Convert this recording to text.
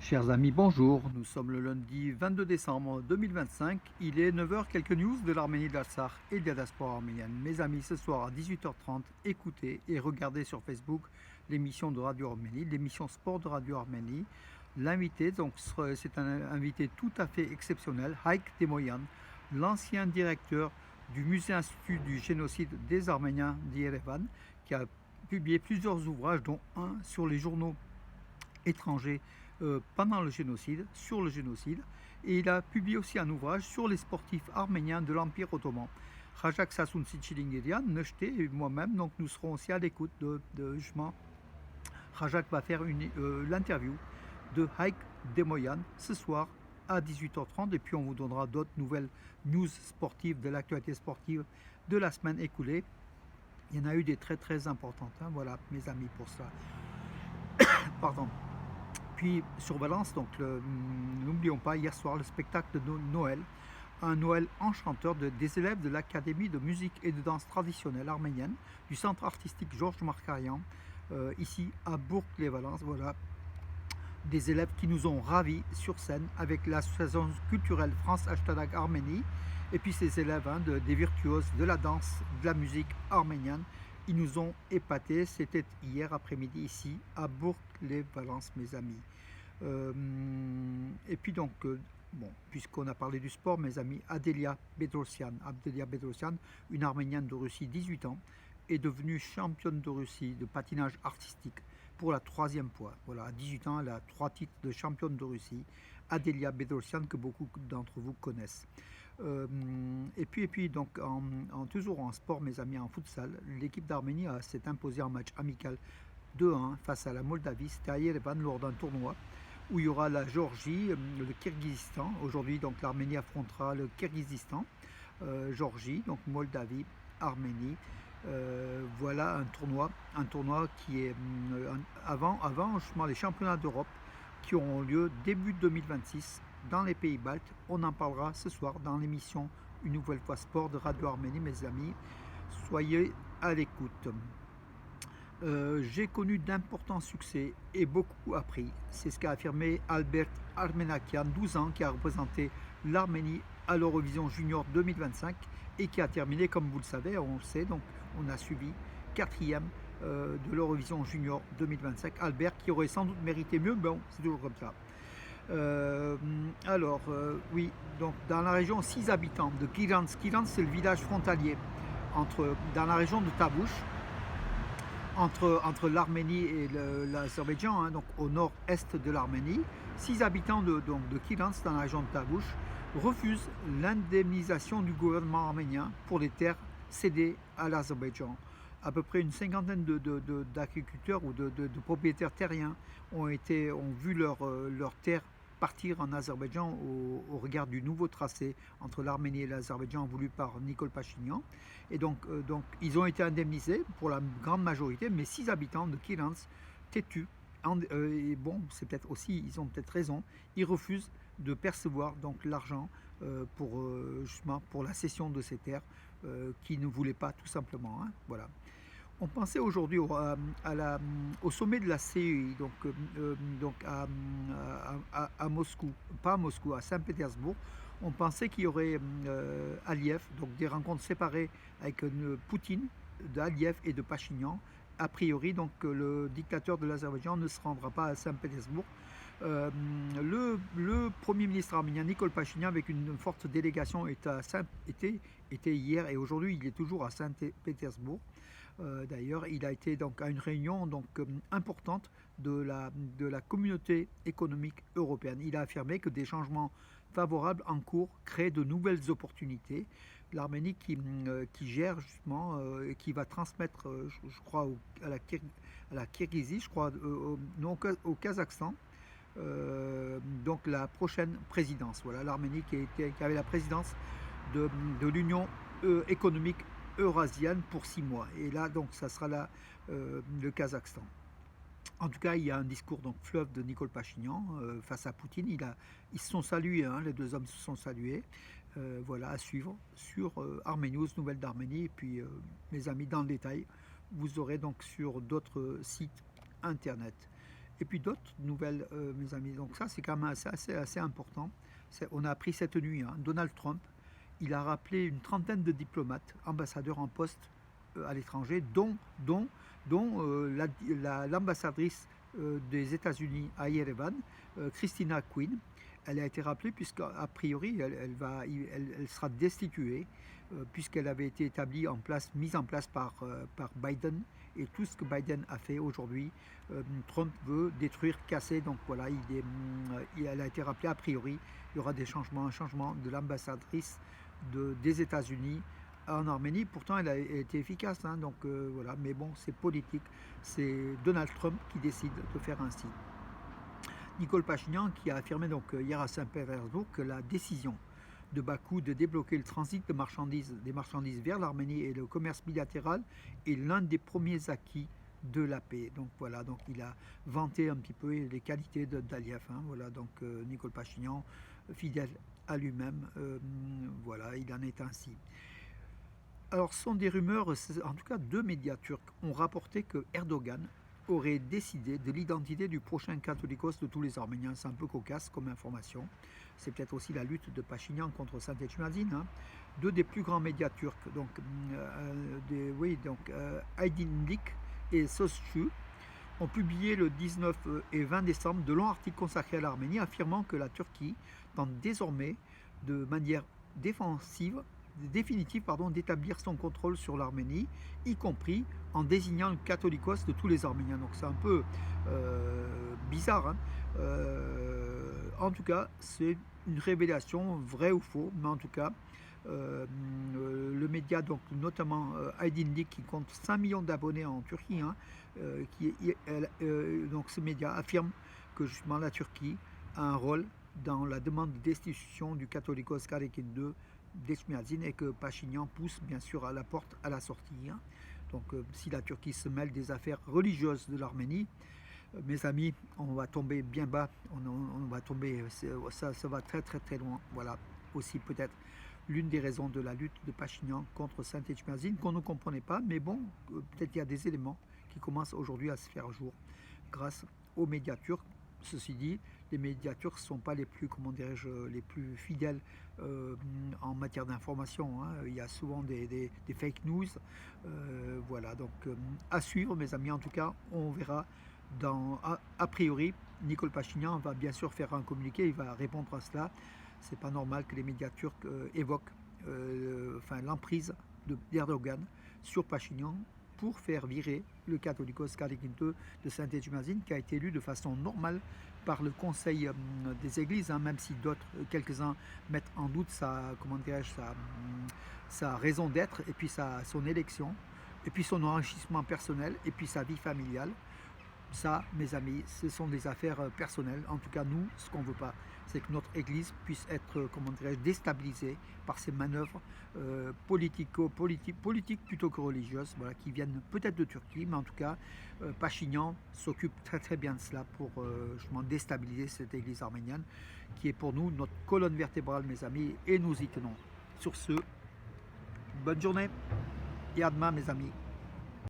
Chers amis, bonjour. Nous sommes le lundi 22 décembre 2025. Il est 9 heures. Quelques news de l'Arménie, de l'Artsakh et de la diaspora arménienne. Mes amis, ce soir à 18h30, écoutez et regardez sur Facebook l'émission de Radio Arménie, l'émission Sport de Radio Arménie. L'invité, donc c'est un invité tout à fait exceptionnel, Haïk Demoyan, l'ancien directeur du Musée Institut du génocide des Arméniens d'Yerevan, qui a publié plusieurs ouvrages, dont un sur les journaux étrangers pendant le génocide, sur le génocide, et il a publié aussi un ouvrage sur les sportifs arméniens de l'Empire ottoman. Rajak Sassoun Sichilingirian, Nechté et moi-même, donc nous serons aussi à l'écoute de justement. Rajak va faire l'interview de Haïk Demoyan ce soir à 18h30 et puis on vous donnera d'autres nouvelles news sportives de l'actualité sportive de la semaine écoulée. Il y en a eu des très très importantes, hein, voilà mes amis pour cela. Pardon. Puis sur Valence, donc n'oublions pas hier soir le spectacle de Noël, un Noël enchanteur des élèves de l'Académie de musique et de danse traditionnelle arménienne du centre artistique Georges Markarian, ici à Bourg-les-Valences. Voilà, des élèves qui nous ont ravis sur scène avec l'association culturelle France Hashtag Arménie et puis ces élèves, hein, des virtuoses de la danse, de la musique arménienne. Ils nous ont épatés. C'était hier après-midi ici à Bourg-les-Valences, mes amis. Et puis donc, bon, puisqu'on a parlé du sport, mes amis, Adelia Bedrosian, une Arménienne de Russie, 18 ans, est devenue championne de Russie de patinage artistique pour la troisième fois. Voilà, à 18 ans, elle a 3 titres de championne de Russie. Adelia Bedrosian, que beaucoup d'entre vous connaissent. Et puis donc, toujours en sport, mes amis, en futsal, l'équipe d'Arménie s'est imposée en match amical 2-1 face à la Moldavie. C'était à Yerevan lors d'un tournoi où il y aura la Géorgie, le Kirghizistan. Aujourd'hui, donc l'Arménie affrontera le Kirghizistan, Géorgie, donc Moldavie, Arménie. Voilà un tournoi qui est avant justement les championnats d'Europe qui auront lieu début 2026 dans les pays baltes. On en parlera ce soir dans l'émission une nouvelle fois sport de Radio Arménie, mes amis. Soyez à l'écoute. J'ai connu d'importants succès et beaucoup appris. C'est ce qu'a affirmé Albert Armenakian, 12 ans, qui a représenté l'Arménie à l'Eurovision Junior 2025 et qui a terminé, comme vous le savez, on le sait, donc on a suivi 4e de l'Eurovision Junior 2025. Albert qui aurait sans doute mérité mieux, mais bon, c'est toujours comme ça. Oui, donc dans la région, 6 habitants de Kirans. Kirans, c'est le village frontalier dans la région de Tabouche, entre l'Arménie et l'Azerbaïdjan, hein, donc au nord-est de l'Arménie. 6 habitants de Kirans, dans la région de Tabouche, refusent l'indemnisation du gouvernement arménien pour les terres cédées à l'Azerbaïdjan. À peu près une cinquantaine d'agriculteurs ou de propriétaires terriens ont vu leurs terres partir en Azerbaïdjan au regard du nouveau tracé entre l'Arménie et l'Azerbaïdjan voulu par Nicole Pachinian. Et donc, ils ont été indemnisés pour la grande majorité, mais 6 habitants de Kirans, têtus, et bon, c'est peut-être aussi, ils ont peut-être raison, ils refusent de percevoir donc l'argent justement pour la cession de ces terres qu'ils ne voulaient pas tout simplement. Hein, voilà. On pensait aujourd'hui au sommet de la CEI, donc à Moscou, pas à Moscou, à Saint-Pétersbourg. On pensait qu'il y aurait Aliyev, donc des rencontres séparées avec Poutine, d'Aliyev et de Pachinian. A priori, donc le dictateur de l'Azerbaïdjan ne se rendra pas à Saint-Pétersbourg. Le Premier ministre arménien Nicole Pachinian, avec une forte délégation, était hier et aujourd'hui il est toujours à Saint-Pétersbourg. D'ailleurs, il a été donc à une réunion importante de la communauté économique européenne. Il a affirmé que des changements favorables en cours créent de nouvelles opportunités. L'Arménie qui gère justement et qui va transmettre, je crois, à la Kirghizie, je crois, non, au Kazakhstan, donc la prochaine présidence. Voilà, l'Arménie qui avait la présidence de l'Union économique eurasienne pour 6 mois. Et là, donc, ça sera le Kazakhstan. En tout cas, il y a un discours donc fleuve de Nicole Pachinian face à Poutine. Ils se sont salués, hein, les deux hommes se sont salués. Voilà, à suivre sur Arménews, Nouvelles d'Arménie. Et puis, mes amis, dans le détail, vous aurez donc sur d'autres sites internet. Et puis d'autres nouvelles, mes amis. Donc ça, c'est quand même assez important. On a appris cette nuit, hein, Donald Trump, il a rappelé une trentaine de diplomates, ambassadeurs en poste à l'étranger, dont l'ambassadrice des États-Unis à Yerevan, Christina Quinn. Elle a été rappelée puisqu'a priori, elle sera destituée puisqu'elle avait été mise en place par Biden. Et tout ce que Biden a fait aujourd'hui, Trump veut détruire, casser. Donc voilà, elle a été rappelée a priori. Il y aura des changements, un changement de l'ambassadrice des États-Unis en Arménie. Pourtant, elle a été efficace. Hein, donc voilà, mais bon, c'est politique. C'est Donald Trump qui décide de faire ainsi. Nicole Pachinian qui a affirmé donc hier à Saint-Pétersbourg que la décision de Bakou de débloquer le transit des marchandises vers l'Arménie et le commerce bilatéral est l'un des premiers acquis de la paix. Donc voilà, donc il a vanté un petit peu les qualités d'Aliyev. Hein, voilà, donc Nicole Pachinian, fidèle à lui-même, voilà, il en est ainsi. Alors, ce sont des rumeurs, en tout cas deux médias turcs ont rapporté que Erdogan aurait décidé de l'identité du prochain catholicos de tous les Arméniens. C'est un peu cocasse comme information. C'est peut-être aussi la lutte de Pachinian contre Saint-Etchmazin. Hein. Deux des plus grands médias turcs, donc, Aydınlık et Sözcü, ont publié le 19 et 20 décembre de longs articles consacrés à l'Arménie, affirmant que la Turquie tente désormais de manière définitive d'établir son contrôle sur l'Arménie, y compris en désignant le catholicos de tous les Arméniens. Donc c'est un peu bizarre. Hein. En tout cas, c'est une révélation, vraie ou faux, mais en tout cas, le média, donc notamment Aydınlık, qui compte 5 millions d'abonnés en Turquie, hein, donc ce média affirme que justement la Turquie a un rôle dans la demande de destitution du catholicos Karakin II d'Etchmiadzin et que Pachinian pousse bien sûr à la porte à la sortie. Hein. Donc si la Turquie se mêle des affaires religieuses de l'Arménie, mes amis, on va tomber bien bas, on va tomber, ça va très très très loin. Voilà aussi peut-être l'une des raisons de la lutte de Pachinian contre Saint-Etchmiadzin qu'on ne comprenait pas, mais bon, peut-être il y a des éléments qui commencent aujourd'hui à se faire jour grâce aux médias turcs. Ceci dit, les médias turcs ne sont pas les plus, comment dirais-je, les plus fidèles en matière d'information. Hein. Il y a souvent des fake news. Voilà, donc à suivre, mes amis. En tout cas, on verra. A priori, Nicole Pachinian va bien sûr faire un communiqué, il va répondre à cela. C'est pas normal que les médias turcs évoquent l'emprise d'Erdogan sur Pachinian pour faire virer le catholicos Karakin II de Saint-Etchmiadzin, qui a été élu de façon normale par le Conseil des Églises, hein, même si quelques-uns mettent en doute sa raison d'être, et puis son élection, et puis son enrichissement personnel, et puis sa vie familiale. Ça, mes amis, ce sont des affaires personnelles. En tout cas, nous, ce qu'on ne veut pas, c'est que notre Église puisse être, déstabilisée par ces manœuvres politiques plutôt que religieuses, voilà, qui viennent peut-être de Turquie, mais en tout cas, Pachinian s'occupe très très bien de cela pour justement déstabiliser cette Église arménienne, qui est pour nous notre colonne vertébrale, mes amis, et nous y tenons. Sur ce, bonne journée et à demain, mes amis.